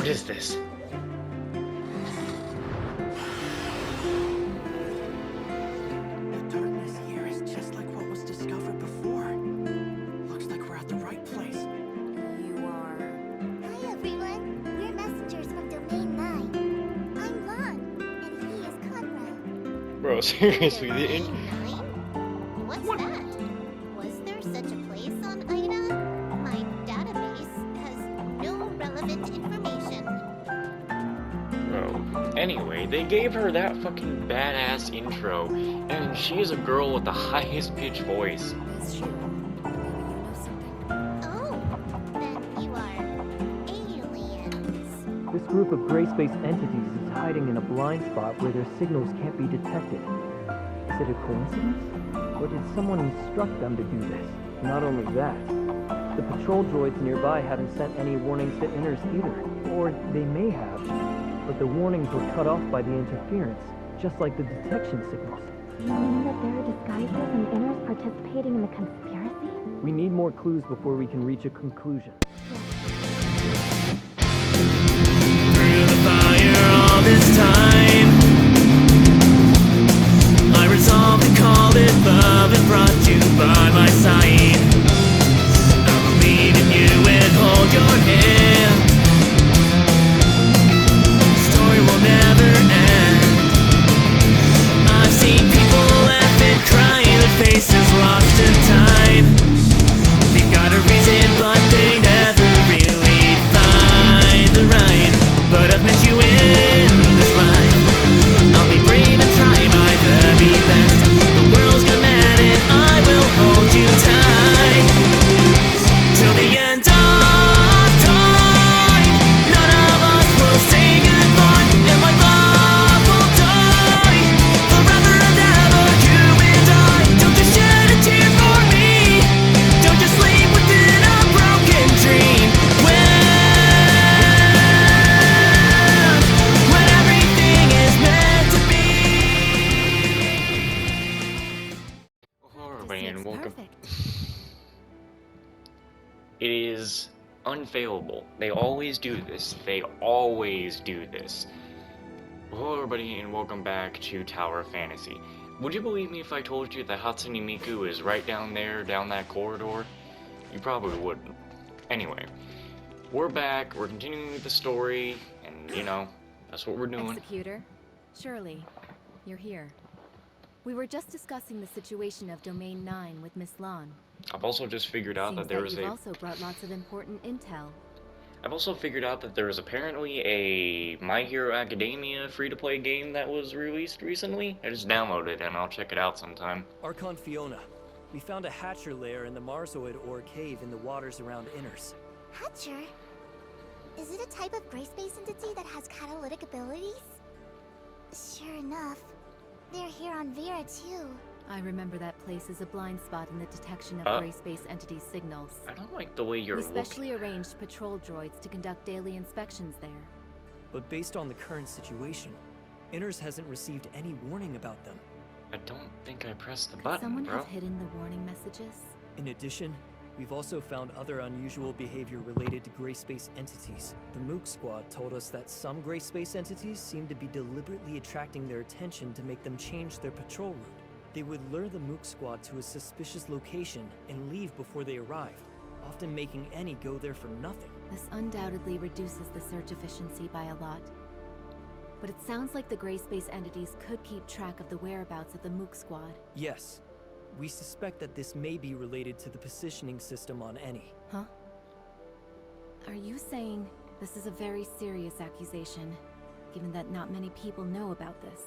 What is this? The darkness here is just like what was discovered before. Looks like we're at the right place. You are... Hi everyone, we're messengers from Domain 9. I'm Lon, and he is Conrad. Bro, seriously, Domain 9? What's that? Was there such a place on Ida? My database has no relevant information. Bro. Anyway, they gave her that fucking badass intro, and she is a girl with the highest pitched voice. Is she? Maybe you know something? Oh, then you are aliens. This group of gray space entities is hiding in a blind spot where their signals can't be detected. Is it a coincidence? Or did someone instruct them to do this? Not only that, the patrol droids nearby haven't sent any warnings to inners either. Or they may have, but the warnings were cut off by the interference, just like the detection signals. You mean that there are disguises and inners participating in the conspiracy? We need more clues before we can reach a conclusion. Through the fire all this time, I resolved to call it love and brought you by my side. I believe in you and hold your hand. The story will never end. I've seen people laugh and cry with faces lost in time. They've got a reason, but they never really find the right. But I've met you in this life. I'll be brave and try my very best. The world's gone mad and I will hold you tight till the end of time. None of us will say goodbye, and my love will die forever and ever. You and I. Don't just shed a tear for me. Don't just sleep within a broken dream. When everything is meant to be. Hello everybody and This looks welcome. perfect. It is unfailable. They always do this. They always do this. Hello everybody and welcome back to Tower of Fantasy. Would you believe me if I told you that Hatsune Miku is right down there, down that corridor? You probably wouldn't. Anyway, we're back, we're continuing with the story, and you know, that's what we're doing. Executor, Shirley, you're here. We were just discussing the situation of Domain 9 with Miss Lon. I've also just figured out Seems that there that was you've a... also brought lots of important intel. I've also figured out that there is apparently a My Hero Academia free-to-play game that was released recently. I just downloaded it and I'll check it out sometime. Archon Fiona, we found a Hatcher lair in the Marsoid ore cave in the waters around Inners. Hatcher? Is it a type of gray space entity that has catalytic abilities? Sure enough. They're here on Vera too. I remember that place as a blind spot in the detection of gray space entities' signals. I don't like the way you're We looking. specially arranged patrol droids to conduct daily inspections there. But based on the current situation, Inners hasn't received any warning about them. I don't think I pressed the Could button, someone bro. have hidden the warning messages? In addition, we've also found other unusual behavior related to gray space entities. The Mook Squad told us that some gray space entities seem to be deliberately attracting their attention to make them change their patrol route. They would lure the Mook Squad to a suspicious location and leave before they arrive, often making any go there for nothing. This undoubtedly reduces the search efficiency by a lot. But it sounds like the gray space entities could keep track of the whereabouts of the Mook Squad. Yes, we suspect that this may be related to the positioning system on Any. Huh? Are you saying this is a very serious accusation, given that not many people know about this?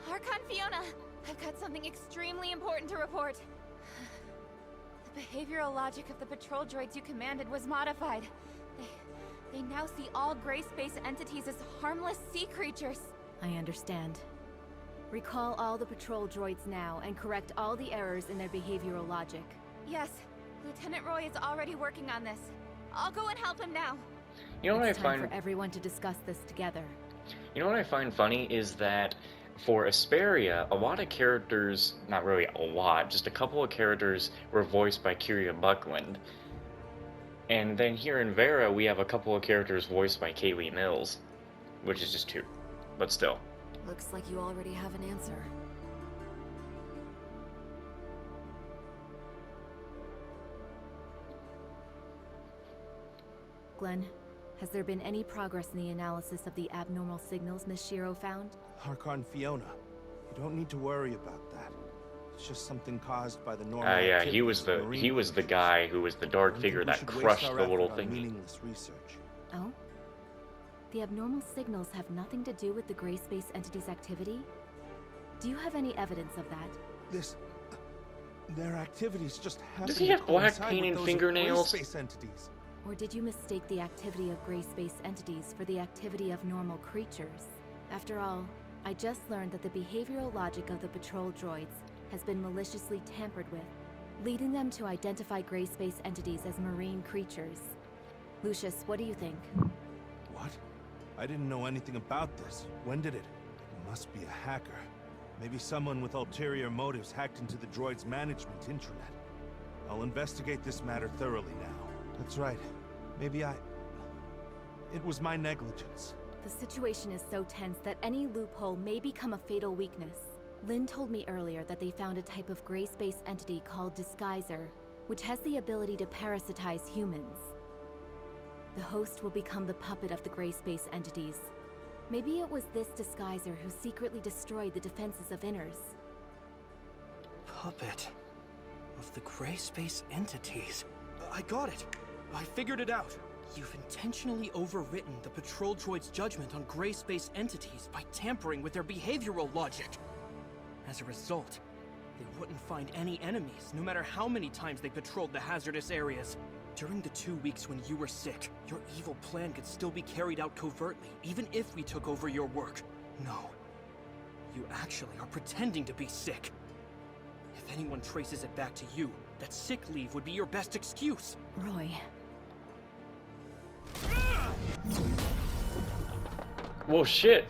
Archon Fiona, I've got something extremely important to report. The behavioral logic of the patrol droids you commanded was modified. They now see all gray space entities as harmless sea creatures. I understand. Recall all the patrol droids now and correct all the errors in their behavioral logic. Yes, Lieutenant Roy is already working on this. I'll go and help him now. You know what I It's time find? for everyone to discuss this together. You know what I find funny is that for Asperia, a lot of characters, not really a lot, just a couple of characters were voiced by Kyria Buckland. And then here in Vera, we have a couple of characters voiced by Kaylee Mills, which is just 2, but still. Looks like you already have an answer. Glenn, has there been any progress in the analysis of the abnormal signals Miss Shiro found? Harkon Fiona, you don't need to worry about that. It's just something caused by the normal. Yeah, he was the guy who was the dark figure that crushed the little thing. Meaningless research. Oh? The abnormal signals have nothing to do with the gray space entity's activity? Do you have any evidence of that? Their activities just happen. Does he have black to paint and coincide with those of fingernails? gray space entities. Or did you mistake the activity of gray space entities for the activity of normal creatures? After all, I just learned that the behavioral logic of the patrol droids has been maliciously tampered with, leading them to identify gray space entities as marine creatures. Lucius, what do you think? What? I didn't know anything about this. When did it? It must be a hacker. Maybe someone with ulterior motives hacked into the droid's management intranet. I'll investigate this matter thoroughly now. That's right. It was my negligence. The situation is so tense that any loophole may become a fatal weakness. Lynn told me earlier that they found a type of gray space entity called Disguiser, which has the ability to parasitize humans. The host will become the puppet of the gray space entities. Maybe it was this Disguiser who secretly destroyed the defenses of innars. Puppet of the gray space entities. I got it. I figured it out. You've intentionally overwritten the patrol droid's judgment on gray space entities by tampering with their behavioral logic. As a result, they wouldn't find any enemies, no matter how many times they patrolled the hazardous areas. During the 2 weeks when you were sick, your evil plan could still be carried out covertly, even if we took over your work. No. You actually are pretending to be sick. If anyone traces it back to you, that sick leave would be your best excuse. Roy. Whoa, shit!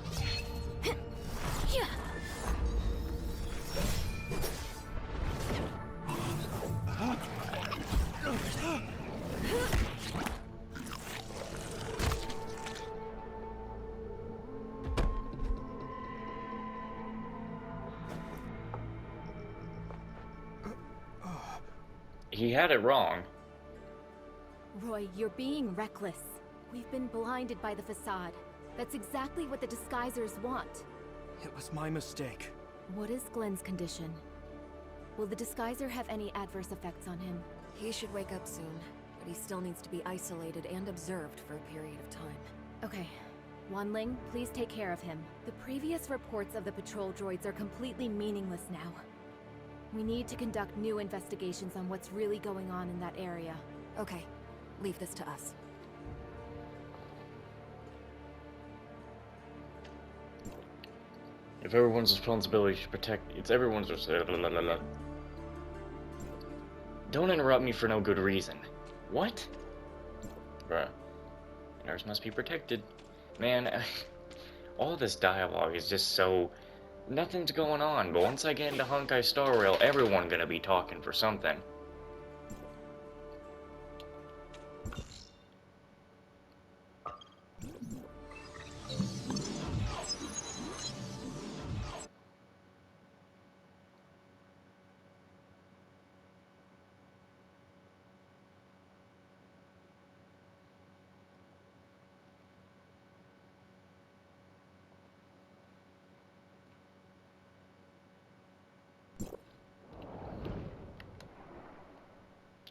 He had it wrong. Roy, you're being reckless. We've been blinded by the facade. That's exactly what the Disguisers want. It was my mistake. What is Glenn's condition? Will the Disguiser have any adverse effects on him? He should wake up soon, but he still needs to be isolated and observed for a period of time. Okay. Wanling, please take care of him. The previous reports of the patrol droids are completely meaningless now. We need to conduct new investigations on what's really going on in that area. Okay, leave this to us. If everyone's responsibility to protect, it's everyone's responsibility. Don't interrupt me for no good reason. What? Bruh. Innars must be protected. Man, all this dialogue is just so... Nothing's going on, but once I get into Honkai Star Rail, everyone's gonna be talking for something.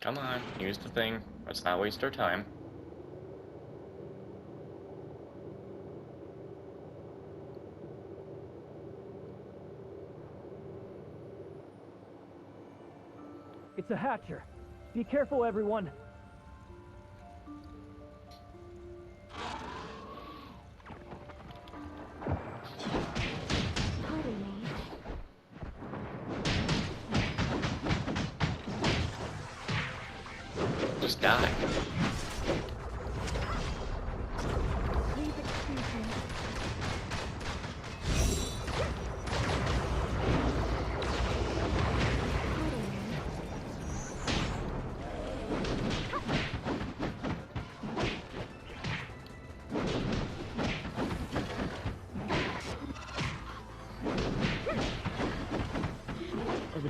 Come on, use the thing. Let's not waste our time. It's a hatcher. Be careful, everyone. Pardon me. Just die. Please excuse me. Pardon me.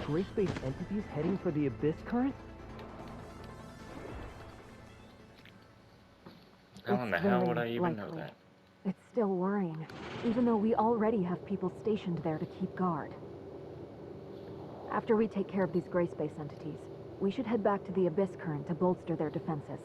gray space entities heading for the Abyss Current? How in the It's hell would very I even know likely. that? It's still worrying, even though we already have people stationed there to keep guard. After we take care of these gray space entities, we should head back to the Abyss Current to bolster their defenses.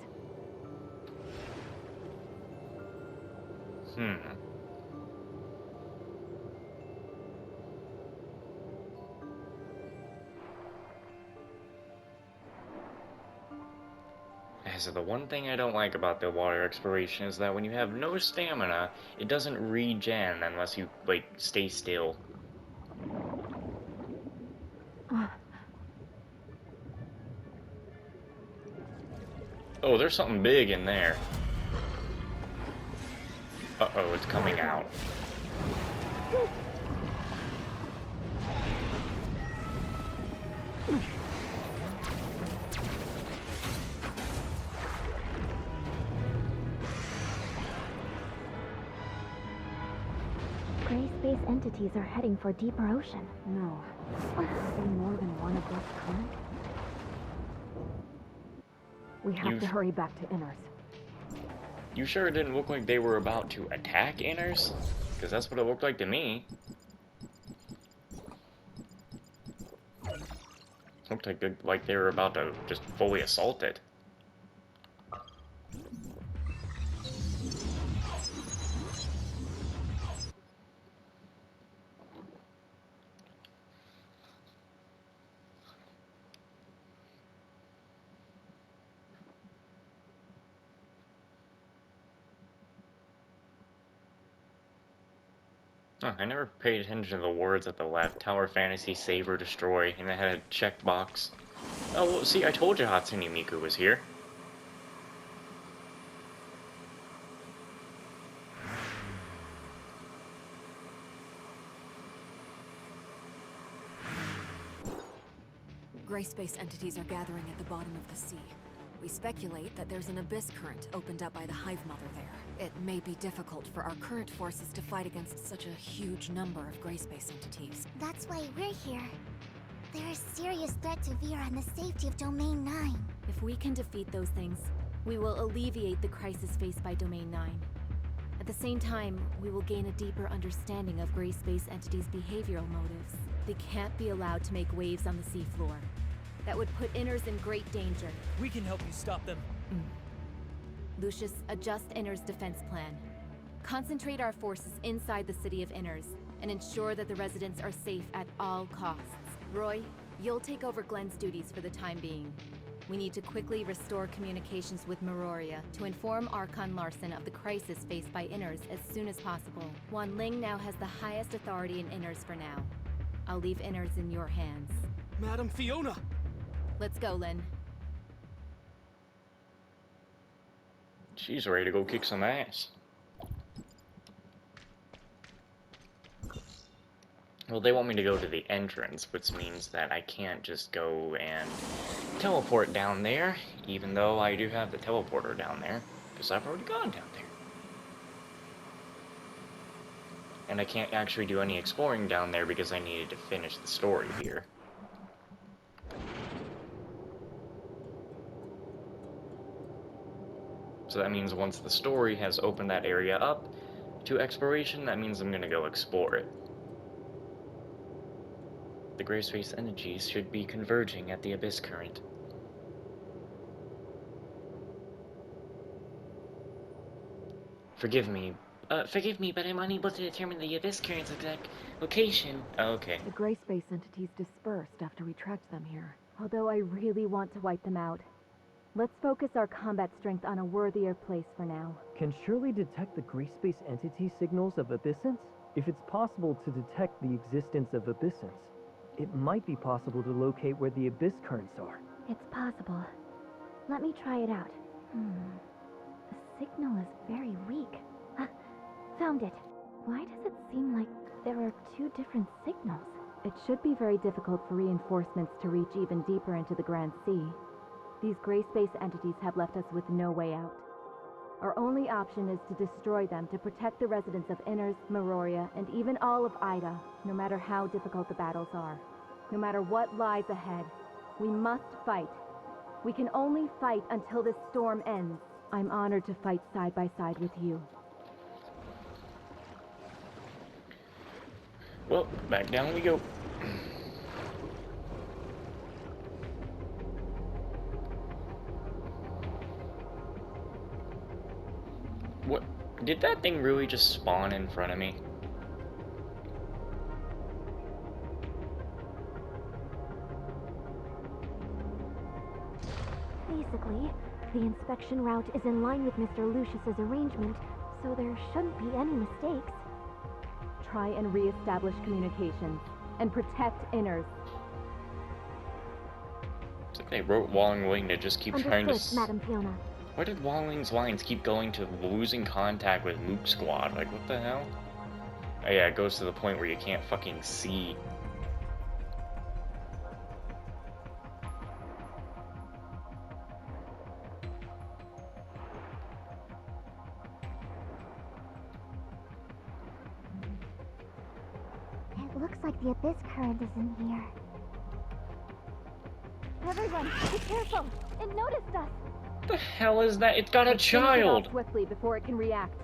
So the one thing I don't like about the water exploration is that when you have no stamina, it doesn't regen unless you, like, stay still. Oh, there's something big in there. Uh-oh, it's coming out. Gray space entities are heading for deeper ocean. No. Are there more than one of this current? We have to hurry back to Innars. You sure it didn't look like they were about to attack inners? Because that's what it looked like to me. Looked like they were about to just fully assault it. Huh, I never paid attention to the words at the left. Tower Fantasy, Save or Destroy, and it had a checkbox. Oh, well, see, I told you Hatsune Miku was here. Gray space entities are gathering at the bottom of the sea. We speculate that there's an abyss current opened up by the Hive Mother there. It may be difficult for our current forces to fight against such a huge number of gray space entities. That's why we're here. They're a serious threat to Vera and the safety of Domain 9. If we can defeat those things, we will alleviate the crisis faced by Domain 9. At the same time, we will gain a deeper understanding of gray space entities' behavioral motives. They can't be allowed to make waves on the seafloor. That would put Inners in great danger. We can help you stop them. Lucius, adjust Inners' defense plan. Concentrate our forces inside the city of Inners, and ensure that the residents are safe at all costs. Roy, you'll take over Glenn's duties for the time being. We need to quickly restore communications with Meroria to inform Archon Larson of the crisis faced by Inners as soon as possible. Wan Ling now has the highest authority in Inners for now. I'll leave Inners in your hands. Madam Fiona! Let's go, Lynn. She's ready to go kick some ass. Well, they want me to go to the entrance, which means that I can't just go and teleport down there, even though I do have the teleporter down there, because I've already gone down there. And I can't actually do any exploring down there because I needed to finish the story here. So that means once the story has opened that area up to exploration, that means I'm gonna go explore it. The gray space energies should be converging at the Abyss Current. Forgive me, but I'm unable to determine the Abyss Current's exact location. Oh, okay. The gray space entities dispersed after we tracked them here. Although I really want to wipe them out. Let's focus our combat strength on a worthier place for now. Can Shirley detect the gray space entity signals of abyssins? If it's possible to detect the existence of abyssins, it might be possible to locate where the abyss currents are. It's possible. Let me try it out. The signal is very weak. Found it. Why does it seem like there are two different signals? It should be very difficult for reinforcements to reach even deeper into the Grand Sea. These gray space entities have left us with no way out. Our only option is to destroy them to protect the residents of Inners, Meroria, and even all of Ida, no matter how difficult the battles are. No matter what lies ahead, we must fight. We can only fight until this storm ends. I'm honored to fight side by side with you. Well, back down we go. What? Did that thing really just spawn in front of me? Basically, the inspection route is in line with Mr. Lucius's arrangement, so there shouldn't be any mistakes. Try and re-establish communications, and protect innars. It's like they wrote Wong Wing to just keep trying to... Understood, Madam Fiona. Why did Wong Wing's lines keep going to losing contact with Mook Squad? Like, what the hell? Oh yeah, it goes to the point where you can't fucking see. It looks like the abyss current is in here. Everyone, be careful! It noticed us! What the hell is that? It's got a child! Swiftly before it can react.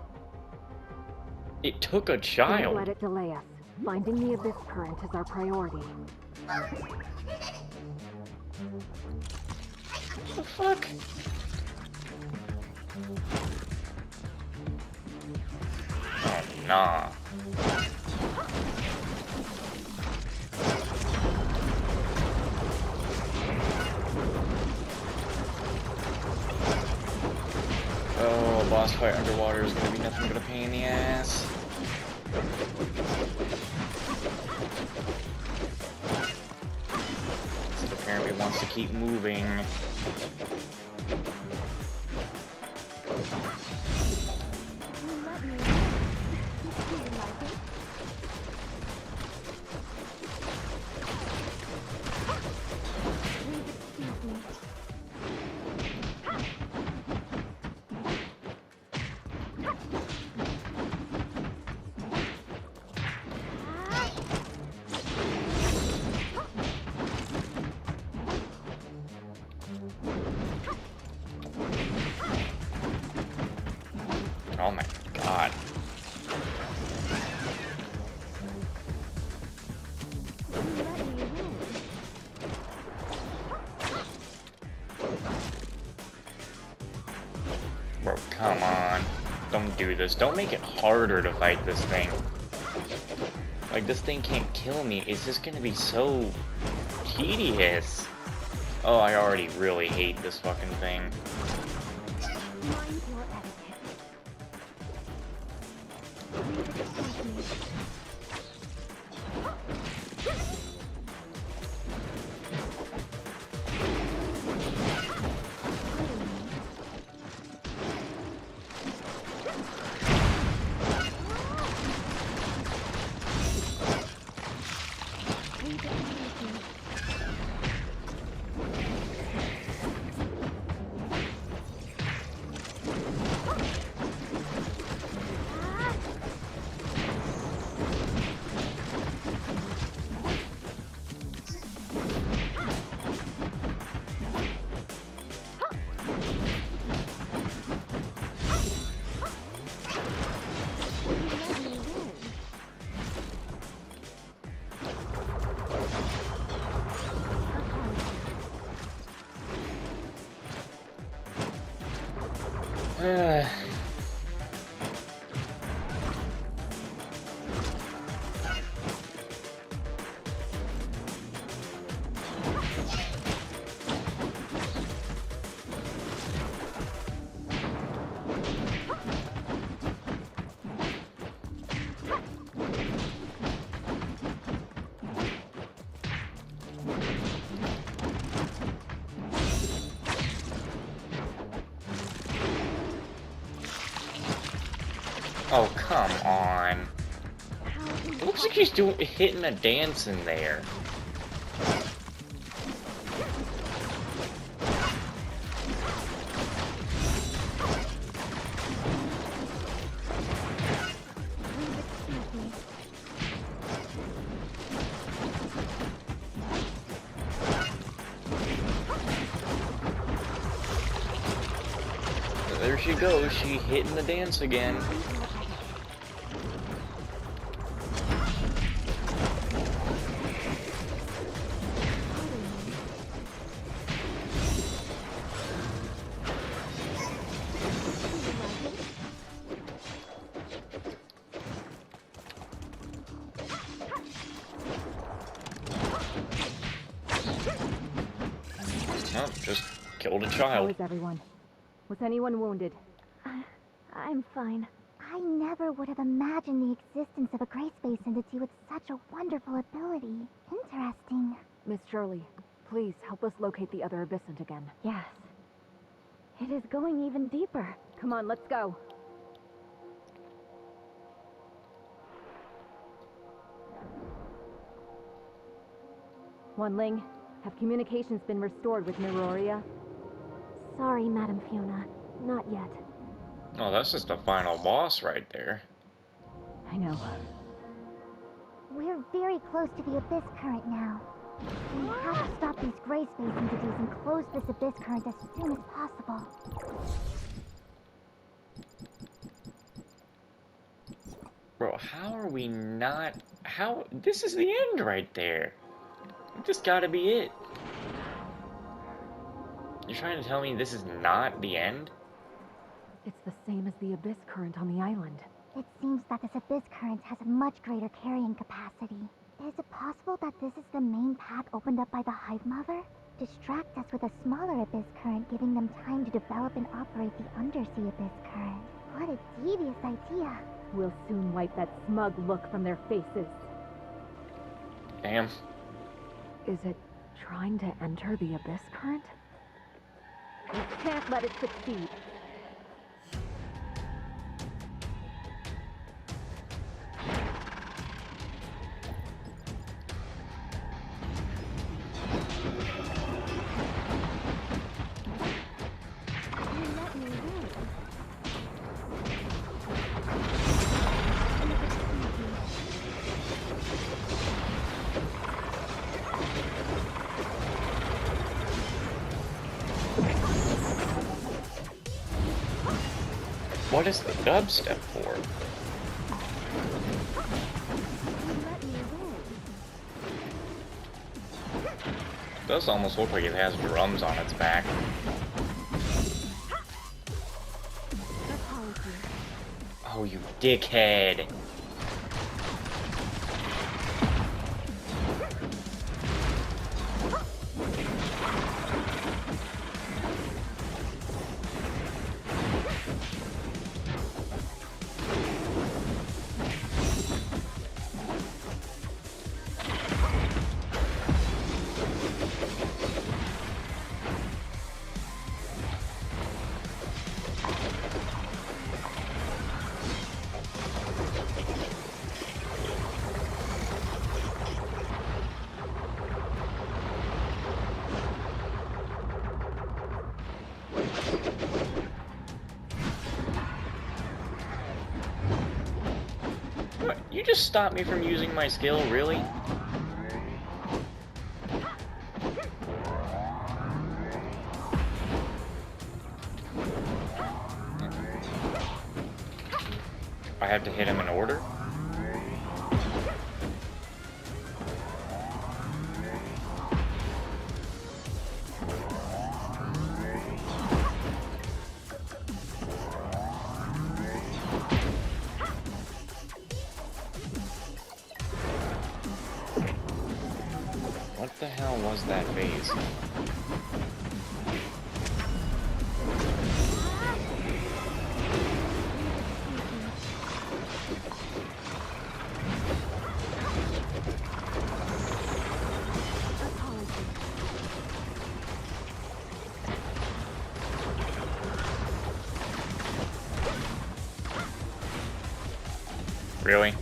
It took a Don't child! let it delay us. Finding the abyss current is our priority. What the fuck? Oh, nah. Oh, boss fight underwater is gonna be nothing but a pain in the ass. It apparently wants to keep moving. Oh my god. Bro, come on. Don't do this. Don't make it harder to fight this thing. Like, this thing can't kill me. It's just gonna be so tedious. Oh, I already really hate this fucking thing. Oh, come on. It looks like he's hitting a dance in there. There she goes, she hitting the dance again. Oh, just killed a How child. is everyone? Was anyone wounded? I'm fine. I never would have imagined the existence of a gray space entity with such a wonderful ability. Interesting. Miss Shirley, please help us locate the other abyssant again. Yes. It is going even deeper. Come on, let's go. Ling, have communications been restored with Miroria? Sorry, Madam Fiona. Not yet. Oh, that's just the final boss right there. I know. We're very close to the abyss current now. We have to stop these gray space entities and close this abyss current as soon as possible. Bro, how are we not... How... This is the end right there. This gotta be it. You're trying to tell me this is not the end? It's the same as the abyss current on the island. It seems that this abyss current has a much greater carrying capacity. Is it possible that this is the main path opened up by the Hive Mother? Distract us with a smaller abyss current, giving them time to develop and operate the undersea abyss current. What a devious idea. We'll soon wipe that smug look from their faces. Damn. Is it trying to enter the abyss current? We can't let it succeed. What is the dubstep for? Does almost look like it has drums on its back. Oh, you dickhead. What? You just stopped me from using my skill, really? I have to hit him in order? What the hell was that phase? Really?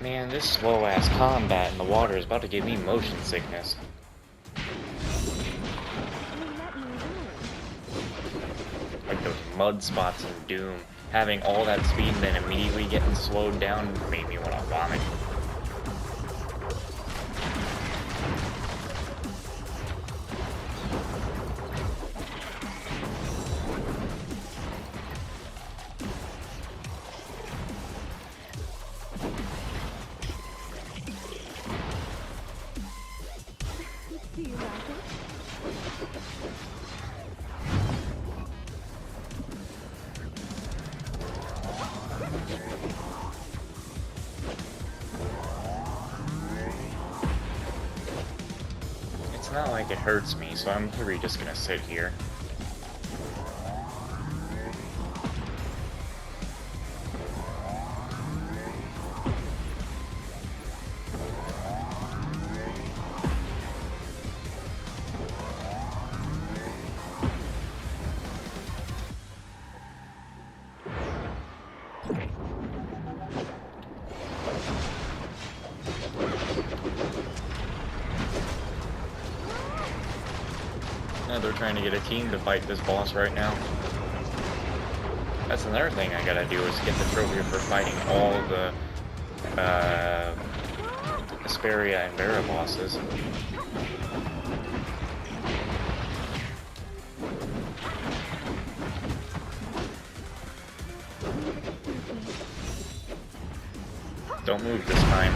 Man, this slow-ass combat in the water is about to give me motion sickness. Like those mud spots in Doom. Having all that speed and then immediately getting slowed down made me want to vomit. Do you like it? It's not like it hurts me, so I'm probably just gonna sit here. Yeah, they're trying to get a team to fight this boss right now. That's another thing I gotta do, is get the trophy for fighting all the Asperia and Vera bosses. Don't move this time.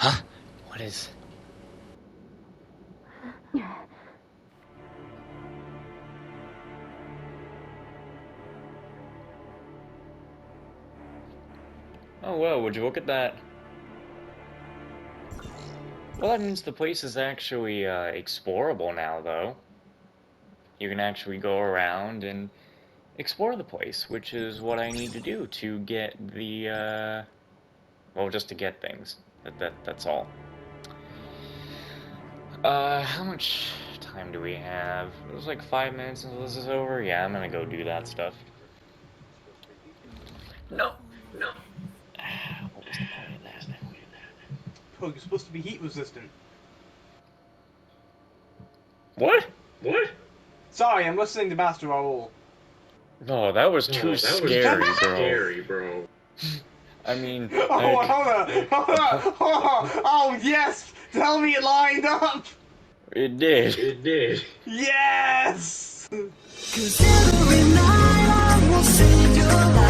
Huh? What is... Oh well, would you look at that? Well, that means the place is actually explorable now, though. You can actually go around and explore the place, which is what I need to do to get the, well, just to get things. That's all. How much time do we have? It was like 5 minutes until this is over? Yeah, I'm gonna go do that stuff. No. What was the point of that? Oh, you're supposed to be heat resistant. What? Sorry, I'm listening to Master Raoul. No, that was too scary, bro. I mean... Hold on! Oh, yes! Tell me it lined up! It did. Yes! 'Cause every night I will save your life.